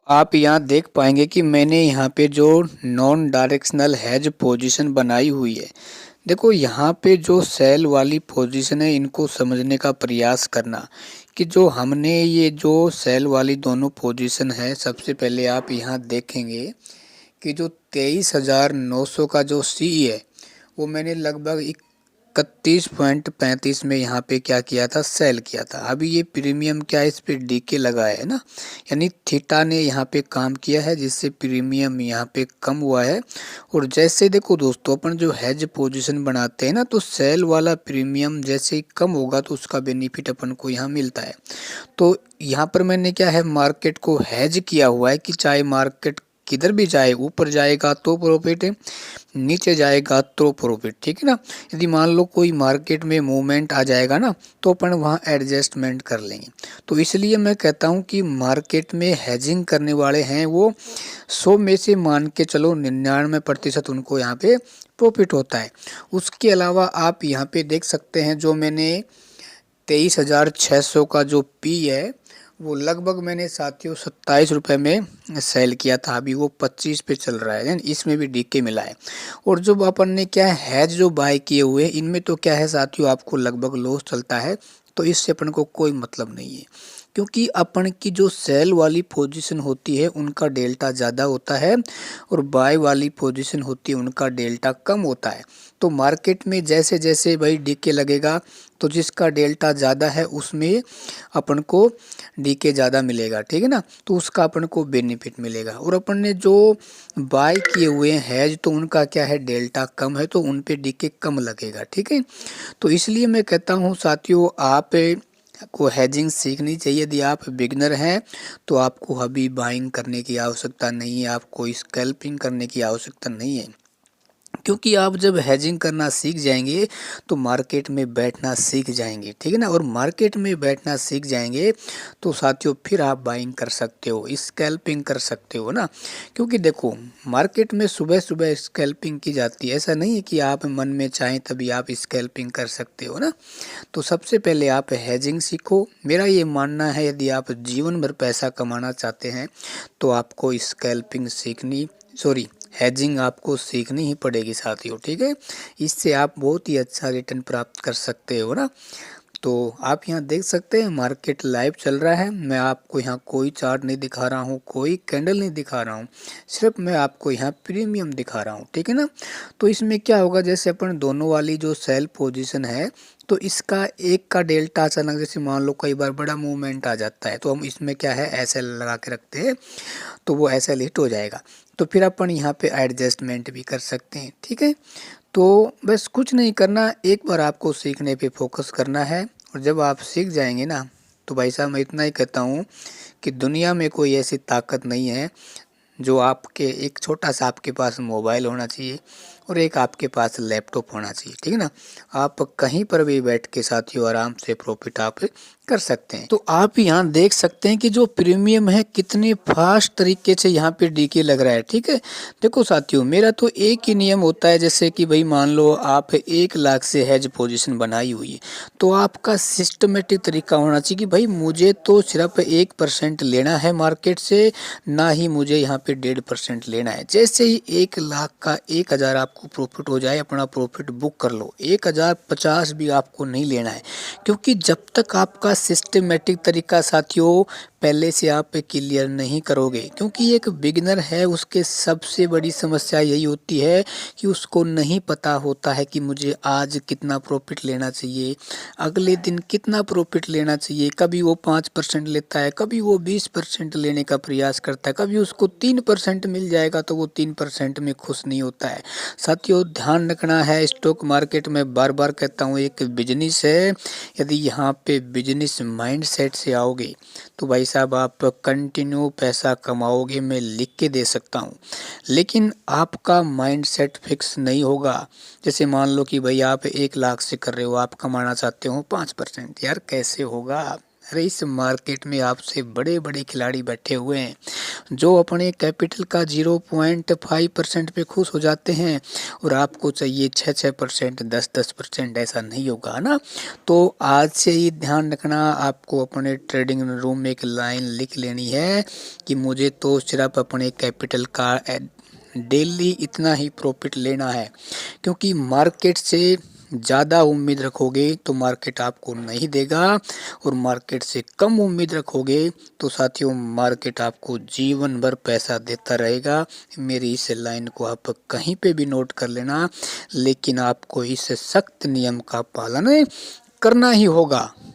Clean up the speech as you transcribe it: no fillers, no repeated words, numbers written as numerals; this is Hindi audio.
आप यहाँ देख पाएंगे कि मैंने यहाँ पे जो नॉन डायरेक्शनल हैज पोजीशन बनाई हुई है। देखो यहाँ पे जो सेल वाली पोजीशन है इनको समझने का प्रयास करना कि जो हमने ये जो सेल वाली दोनों पोजीशन है, सबसे पहले आप यहाँ देखेंगे कि जो 23,900 का जो सी है वो मैंने लगभग 31.35 में यहाँ पे क्या किया था, सेल किया था। अभी ये प्रीमियम क्या है, इस पे डीके लगा है ना, यानी थीटा ने यहाँ पे काम किया है जिससे प्रीमियम यहाँ पे कम हुआ है। और जैसे देखो दोस्तों, अपन जो हेज पोजीशन बनाते हैं ना, तो सेल वाला प्रीमियम जैसे ही कम होगा तो उसका बेनिफिट अपन को यहाँ मिलता है। तो यहाँ पर मैंने क्या है, मार्केट को हेज किया हुआ है कि चाहे मार्केट किधर भी जाए, ऊपर जाएगा तो प्रॉफिट है, नीचे जाएगा तो प्रॉफिट, ठीक है ना। यदि मान लो कोई मार्केट में मूवमेंट आ जाएगा ना, तो अपन वहाँ एडजस्टमेंट कर लेंगे। तो इसलिए मैं कहता हूँ कि मार्केट में हेजिंग करने वाले हैं वो 100 में से मान के चलो 99% उनको यहाँ पे प्रॉफिट होता है। उसके अलावा आप यहाँ पे देख सकते हैं, जो मैंने 23,600 का जो पी है वो लगभग मैंने साथियों 27 रुपये में सेल किया था। अभी वो 25 पे चल रहा है, इसमें भी डीके मिला है। और जो अपन ने क्या है, हैज जो बाय किए हुए इनमें तो क्या है साथियों, आपको लगभग लॉस चलता है, तो इससे अपन को कोई मतलब नहीं है, क्योंकि अपन की जो सेल वाली पोजीशन होती है उनका डेल्टा ज़्यादा होता है और बाय वाली पोजीशन होती है उनका डेल्टा कम होता है। तो मार्केट में जैसे जैसे भाई डीके लगेगा, तो जिसका डेल्टा ज़्यादा है उसमें अपन को डीके ज़्यादा मिलेगा, ठीक है ना, तो उसका अपन को बेनिफिट मिलेगा। और अपन ने जो बाय किए हुए हैं हैज, तो उनका क्या है, डेल्टा कम है, तो उन पे डीके कम लगेगा, ठीक है। तो इसलिए मैं कहता हूँ साथियों, आप को हैजिंग सीखनी चाहिए। यदि आप बिगनर हैं तो आपको अभी बाइंग करने की आवश्यकता नहीं है, आपको स्कैल्पिंग करने की आवश्यकता नहीं है, क्योंकि आप जब हेजिंग करना सीख जाएंगे तो मार्केट में बैठना सीख जाएंगे, ठीक है ना। और मार्केट में बैठना सीख जाएंगे तो साथियों फिर आप बाइंग कर सकते हो, स्कैल्पिंग कर सकते हो ना। क्योंकि देखो मार्केट में सुबह सुबह स्कैल्पिंग की जाती है, ऐसा नहीं है कि आप मन में चाहें तभी आप स्कैल्पिंग कर सकते हो ना। तो सबसे पहले आप हेजिंग सीखो। मेरा ये मानना है, यदि आप जीवन भर पैसा कमाना चाहते हैं तो आपको स्कैल्पिंग सीखनी, सॉरी हेजिंग आपको सीखनी ही पड़ेगी साथियों, ठीक है। इससे आप बहुत ही अच्छा रिटर्न प्राप्त कर सकते हो ना। तो आप यहाँ देख सकते हैं मार्केट लाइव चल रहा है। मैं आपको यहाँ कोई चार्ट नहीं दिखा रहा हूँ, कोई कैंडल नहीं दिखा रहा हूँ, सिर्फ मैं आपको यहाँ प्रीमियम दिखा रहा हूँ, ठीक है ना। तो इसमें क्या होगा, जैसे अपन दोनों वाली जो सेल पोजीशन है, तो इसका एक का डेल्टा अचानक, जैसे मान लो कई बार बड़ा मूवमेंट आ जाता है, तो हम इसमें क्या है एसएल लगा के रखते हैं, तो वो एसएल हिट हो जाएगा, तो फिर अपन यहाँ पे एडजस्टमेंट भी कर सकते हैं, ठीक है। तो बस कुछ नहीं करना, एक बार आपको सीखने पे फोकस करना है, और जब आप सीख जाएंगे ना, तो भाई साहब मैं इतना ही कहता हूँ कि दुनिया में कोई ऐसी ताकत नहीं है जो आपके, एक छोटा सा आपके पास मोबाइल होना चाहिए और एक आपके पास लैपटॉप होना चाहिए, ठीक है ना। आप कहीं पर भी बैठ के साथियों आराम से प्रॉफिट आप कर सकते हैं। तो आप यहाँ देख सकते हैं कि जो प्रीमियम है कितने फास्ट तरीके से यहाँ पे डीके लग रहा है, ठीक है। देखो साथियों, मेरा तो एक ही नियम होता है, जैसे कि भाई मान लो आप 1 लाख से हैज पोजीशन बनाई हुई है, तो आपका सिस्टमेटिक तरीका होना चाहिए कि भाई मुझे तो सिर्फ 1% लेना है मार्केट से, ना ही मुझे यहाँ पे 1.5% लेना है। जैसे ही 1 लाख का 1,000 आपको प्रॉफिट हो जाए, अपना प्रॉफिट बुक कर लो, 1,050 भी आपको नहीं लेना है, क्योंकि जब तक आपका सिस्टमेटिक तरीका साथियों पहले से आप क्लियर नहीं करोगे, क्योंकि एक बिगिनर है उसके सबसे बड़ी समस्या यही होती है कि उसको नहीं पता होता है कि मुझे आज कितना प्रॉफिट लेना चाहिए, अगले दिन कितना प्रॉफिट लेना चाहिए। कभी वो 5% लेता है, कभी वो 20% लेने का प्रयास करता है, कभी उसको 3% मिल जाएगा तो वो 3% में खुश नहीं होता है। साथियों ध्यान रखना है, स्टॉक मार्केट में बार बार कहता हूँ एक बिजनेस है। यदि यहाँ पे बिजनेस माइंडसेट से आओगे तो भाई साहब आप कंटिन्यू पैसा कमाओगे, मैं लिख के दे सकता हूँ। लेकिन आपका माइंडसेट फिक्स नहीं होगा। जैसे मान लो कि भाई आप 1 लाख से कर रहे हो, आप कमाना चाहते हो 5%, यार कैसे होगा, अरे इस मार्केट में आपसे बड़े-बड़े खिलाड़ी बैठे हुए हैं, जो अपने कैपिटल का 0.5% पे खुश हो जाते हैं और आपको चाहिए 6-6%, 10-10%, ऐसा नहीं होगा, है ना? तो आज से ही ध्यान रखना, आपको अपने ट्रेडिंग रूम में एक लाइन लिख लेनी है कि मुझे तो सिर्फ अपने कैपिटल का डेली इतना ही प्रॉफिट लेना है, क्योंकि मार्केट से ज़्यादा उम्मीद रखोगे तो मार्केट आपको नहीं देगा और मार्केट से कम उम्मीद रखोगे तो साथियों मार्केट आपको जीवन भर पैसा देता रहेगा। मेरी इस लाइन को आप कहीं पे भी नोट कर लेना, लेकिन आपको इस सख्त नियम का पालन करना ही होगा।